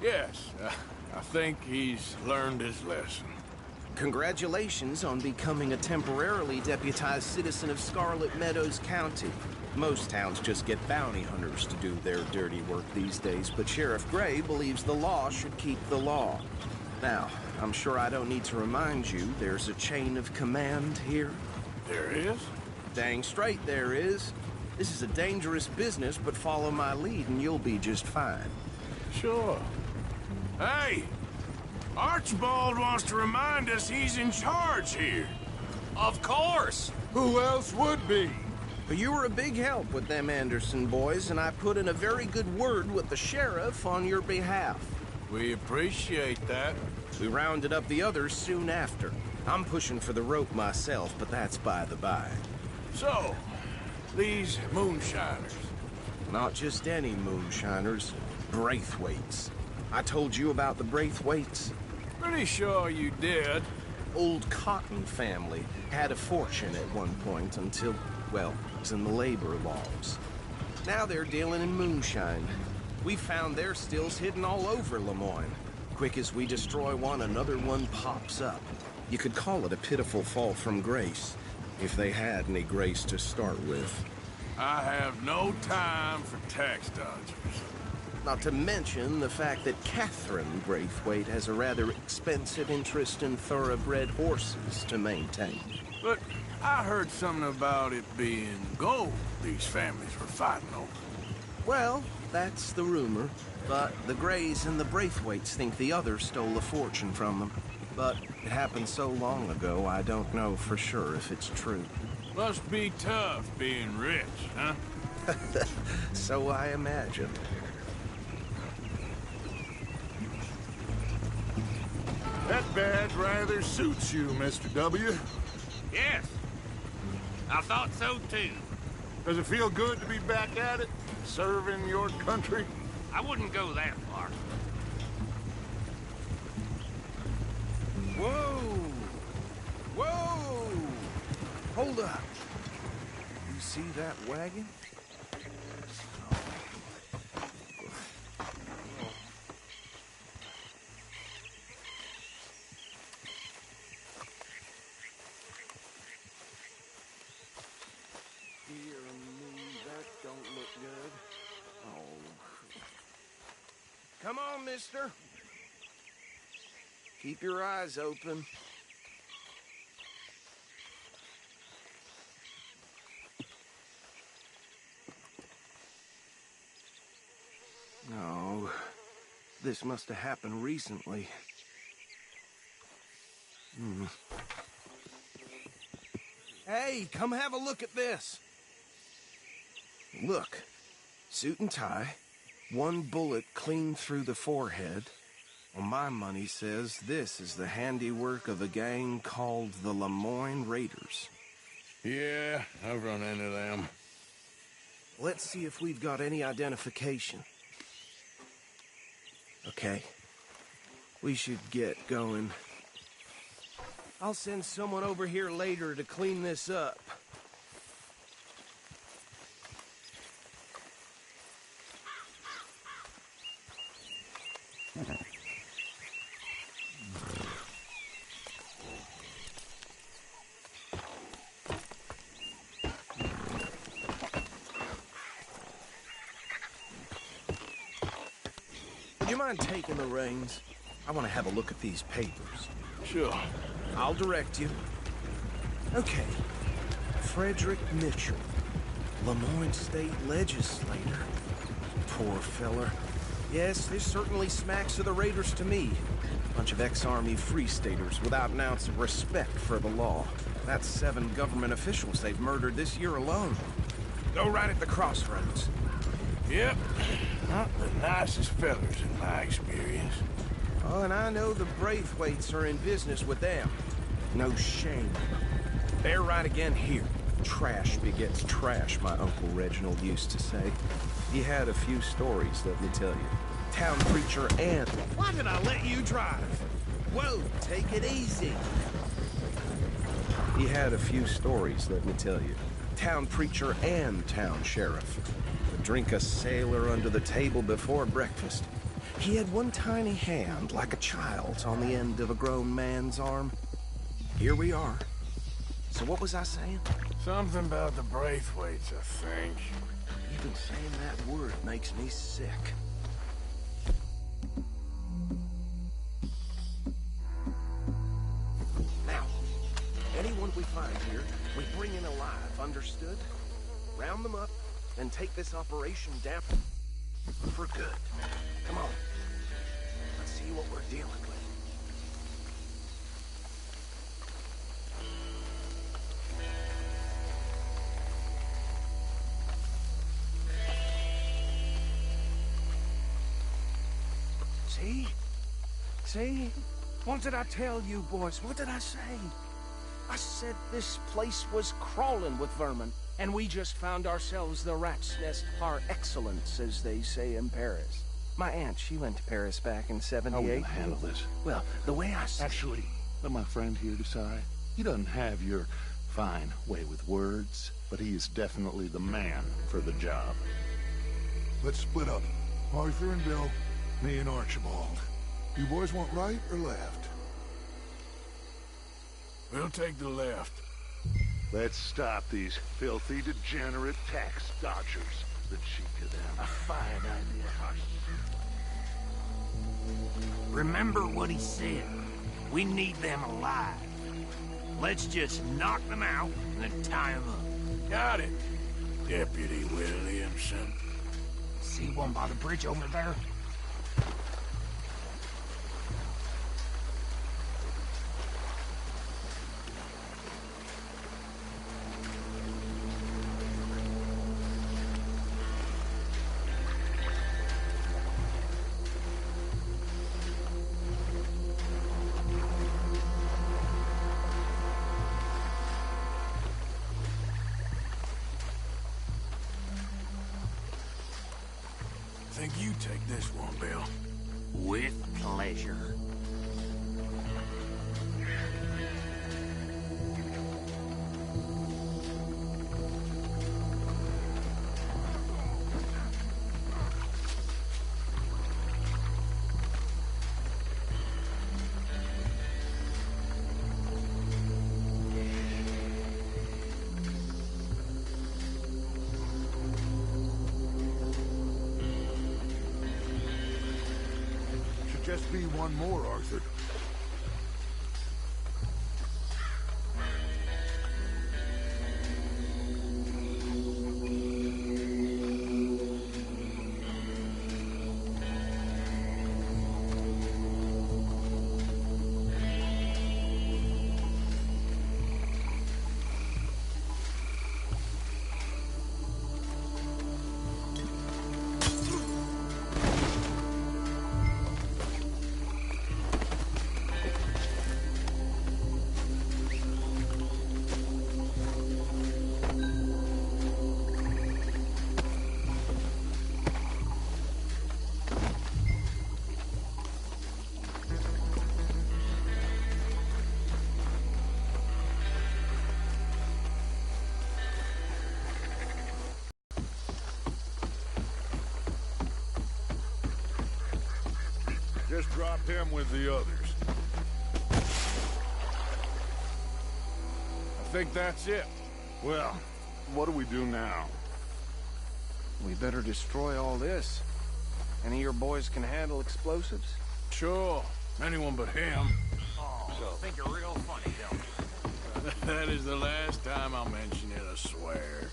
Yes, I think he's learned his lesson. Congratulations on becoming a temporarily deputized citizen of Scarlet Meadows County. Most towns just get bounty hunters to do their dirty work these days, but Sheriff Gray believes the law should keep the law. Now, I'm sure I don't need to remind you there's a chain of command here. There is? Dang straight there is. This is a dangerous business, but follow my lead and you'll be just fine. Sure. Hey! Archibald wants to remind us he's in charge here. Of course! Who else would be? But you were a big help with them Anderson boys, and I put in a very good word with the sheriff on your behalf. We appreciate that. We rounded up the others soon after. I'm pushing for the rope myself, but that's by the by. So, these moonshiners. Not just any moonshiners, Braithwaites. I told you about the Braithwaites? Pretty sure you did. Old Cotton family had a fortune at one point until, well, it was in the labor laws. Now they're dealing in moonshine. We found their stills hidden all over Lemoyne. Quick as we destroy one, another one pops up. You could call it a pitiful fall from grace, if they had any grace to start with. I have no time for tax dodgers. Not to mention the fact that Catherine Braithwaite has a rather expensive interest in thoroughbred horses to maintain. But I heard something about it being gold these families were fighting over. Well, that's the rumor. But the Grays and the Braithwaites think the others stole a fortune from them. But it happened so long ago, I don't know for sure if it's true. Must be tough being rich, huh? So I imagine. That badge rather suits you, Mr. W. Yes. I thought so too. Does it feel good to be back at it, serving your country? I wouldn't go that far. Whoa! Whoa! Hold up. You see that wagon? Dear me, that don't look good. Oh. Come on, mister. Keep your eyes open. No, this must have happened recently. Hey, come have a look at this. Look, suit and tie, one bullet clean through the forehead. Well, my money says this is the handiwork of a gang called the Lemoyne Raiders. Yeah, I've run into them. Let's see if we've got any identification. Okay. We should get going. I'll send someone over here later to clean this up. Would you mind taking the reins? I want to have a look at these papers. Sure. I'll direct you. Okay. Frederick Mitchell, Lemoyne State Legislator. Poor feller. Yes, this certainly smacks of the Raiders to me. Bunch of ex-Army Free Staters without an ounce of respect for the law. That's 7 government officials they've murdered this year alone. Go right at the crossroads. Yep. Not the nicest fellas in my experience. Oh, and I know the Braithwaites are in business with them. No shame. They're right again here. Trash begets trash, my Uncle Reginald used to say. He had a few stories, let me tell you. Town preacher and... Why did I let you drive? Whoa, take it easy. He had a few stories, let me tell you. Town preacher and town sheriff. Would drink a sailor under the table before breakfast. He had one tiny hand, like a child's, on the end of a grown man's arm. Here we are. So what was I saying? Something about the Braithwaites, I think. Even saying that word makes me sick. Now, anyone we find here, we bring in alive, understood? Round them up, and take this operation down for good. Come on. Let's see what we're dealing with. See? See? What did I tell you, boys? What did I say? I said this place was crawling with vermin, and we just found ourselves the rat's nest par excellence, as they say in Paris. My aunt, she went to Paris back in '78. How are we gonna handle this? Well, the way I see Actually, let my friend here decide. He doesn't have your fine way with words, but he is definitely the man for the job. Let's split up. Arthur and Bill, me and Archibald. You boys want right or left? We'll take the left. Let's stop these filthy, degenerate tax dodgers. The cheek of them. A fine idea. Remember what he said. We need them alive. Let's just knock them out and then tie them up. Got it, Deputy Williamson. See one by the bridge over there? I think you take this one, Bill. With pleasure. Just be one more, Arthur. Just drop him with the others. I think that's it. Well, what do we do now? we better destroy all this. Any of your boys can handle explosives? Sure. Anyone but him. Oh, so think you're real funny, don't you? That is the last time I'll mention it, I swear.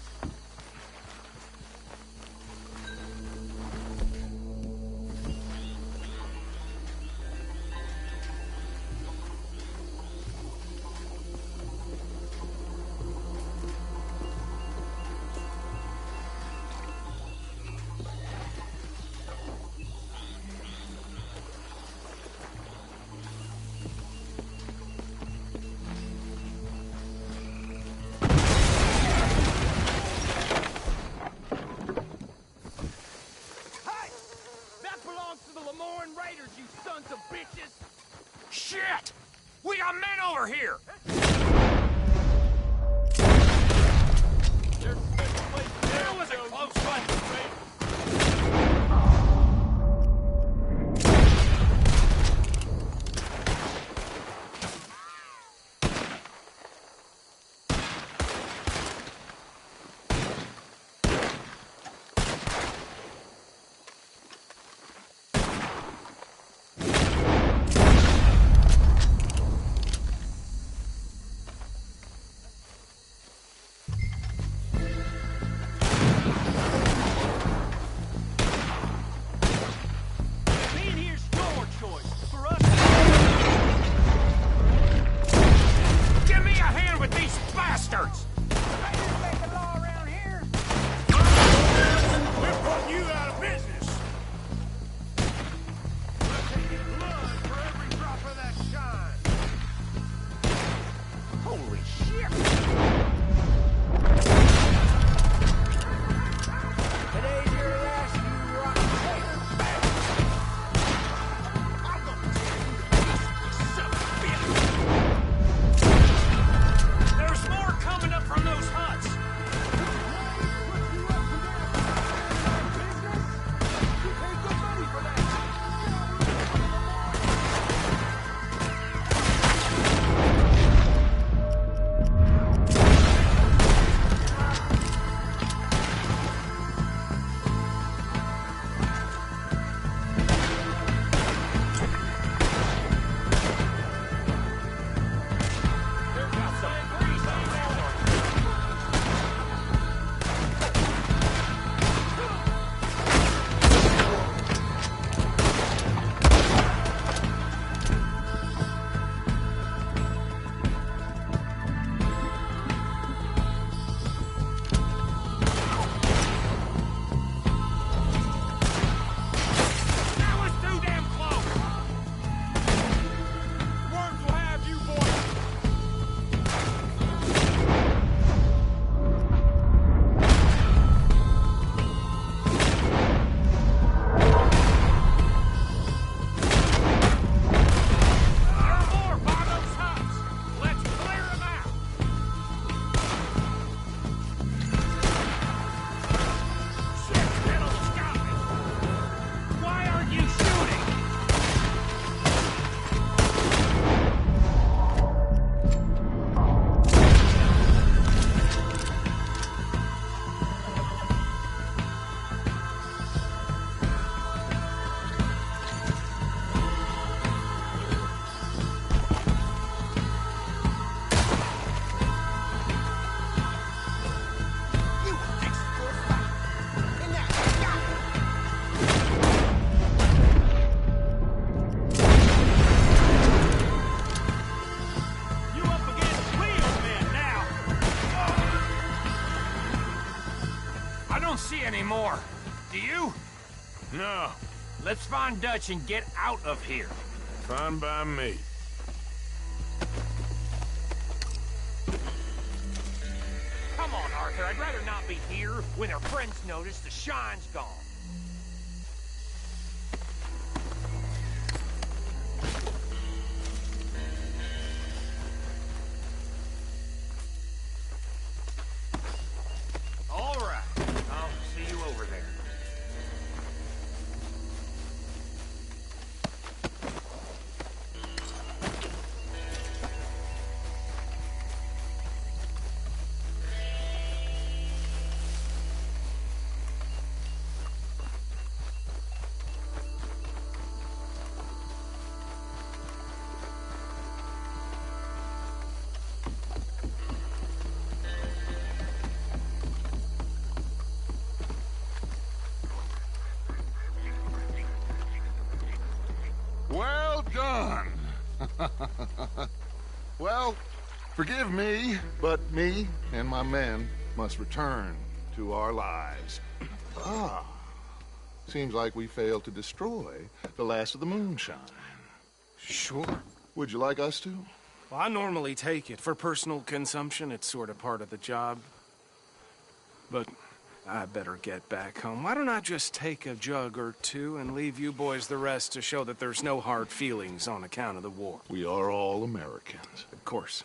Shit! We got men over here! That was a close one! more. Do you? No, Let's find Dutch and get out of here. fine by me. Come on, Arthur. I'd rather not be here when our friends notice the shine's gone. All right. I'll see you over there. Well done. Well, forgive me, but me and my men must return to our lives. Seems like we failed to destroy the last of the moonshine. Sure. Would you like us to? Well, I normally take it. For personal consumption, it's sort of part of the job. But I better get back home. Why don't I just take a jug or two and leave you boys the rest to show that there's no hard feelings on account of the war? We are all Americans. Of course.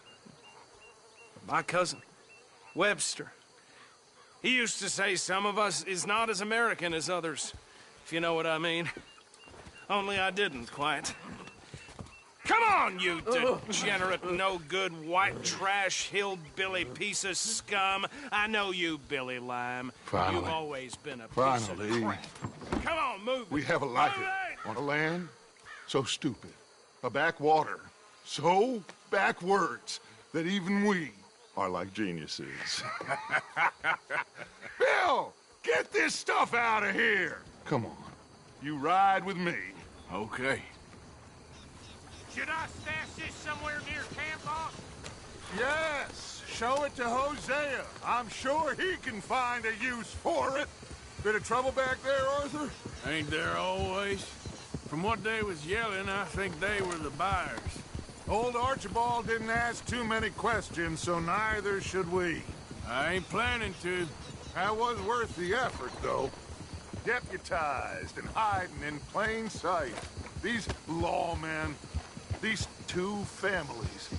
My cousin, Webster, he used to say some of us is not as American as others, if you know what I mean. Only I didn't quite. Come on, you degenerate, no-good, white trash, hillbilly piece of scum. I know you, Billy Lime. Finally. You've always been a piece Finally. of crap. Come on, move We it. have a life Move it! on a land so stupid, a backwater so backwards that even we are like geniuses. Bill, get this stuff out of here. Come on, you ride with me. Okay. Should I stash this somewhere near camp, boss? Yes, show it to Hosea. I'm sure he can find a use for it. Bit of trouble back there, Arthur? Ain't there always? From what they was yelling, I think they were the buyers. Old Archibald didn't ask too many questions, so neither should we. I ain't planning to. That was worth the effort, though. Deputized and hiding in plain sight. These lawmen, these two families.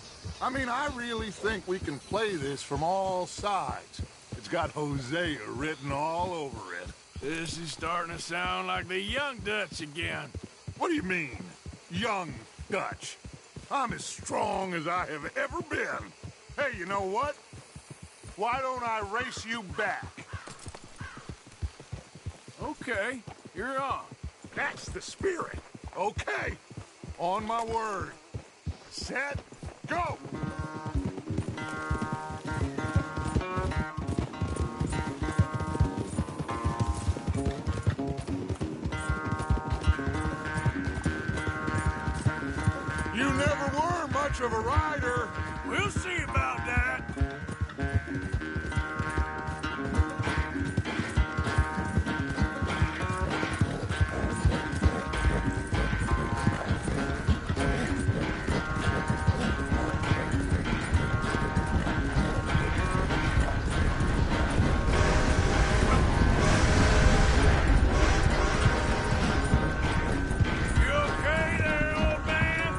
I mean, I really think we can play this from all sides. It's got Hosea written all over it. This is starting to sound like the young Dutch again. What do you mean, young Dutch? I'm as strong as I have ever been. Hey, you know what? Why don't I race you back? Okay, you're on. That's the spirit. Okay, on my word. Set, go! You never were much of a rider. We'll see about that. You okay there, old man?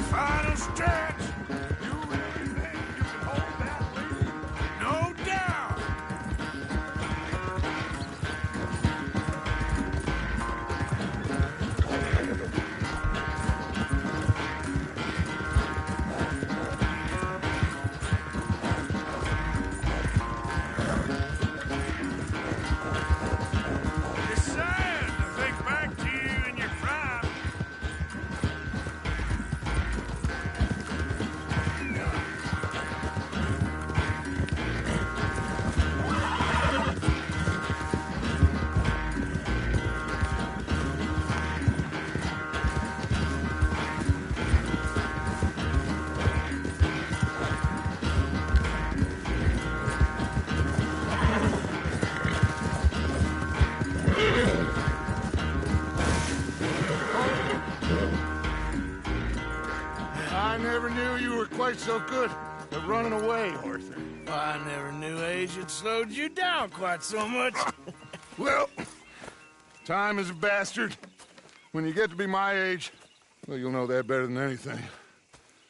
Final stretch. You really think you can hold that lead? No doubt. never knew you were quite so good at running away, Arthur. I never knew age had slowed you down quite so much. Well, time is a bastard. When you get to be my age, well, you'll know that better than anything.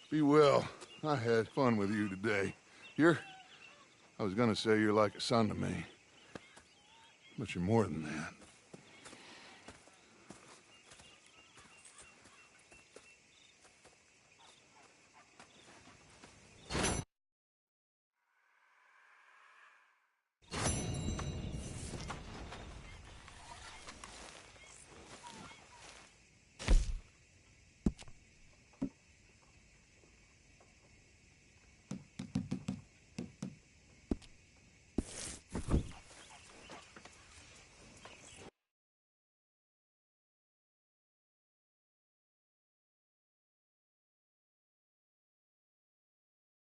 Be well. I had fun with you today. I was gonna say you're like a son to me. But you're more than that.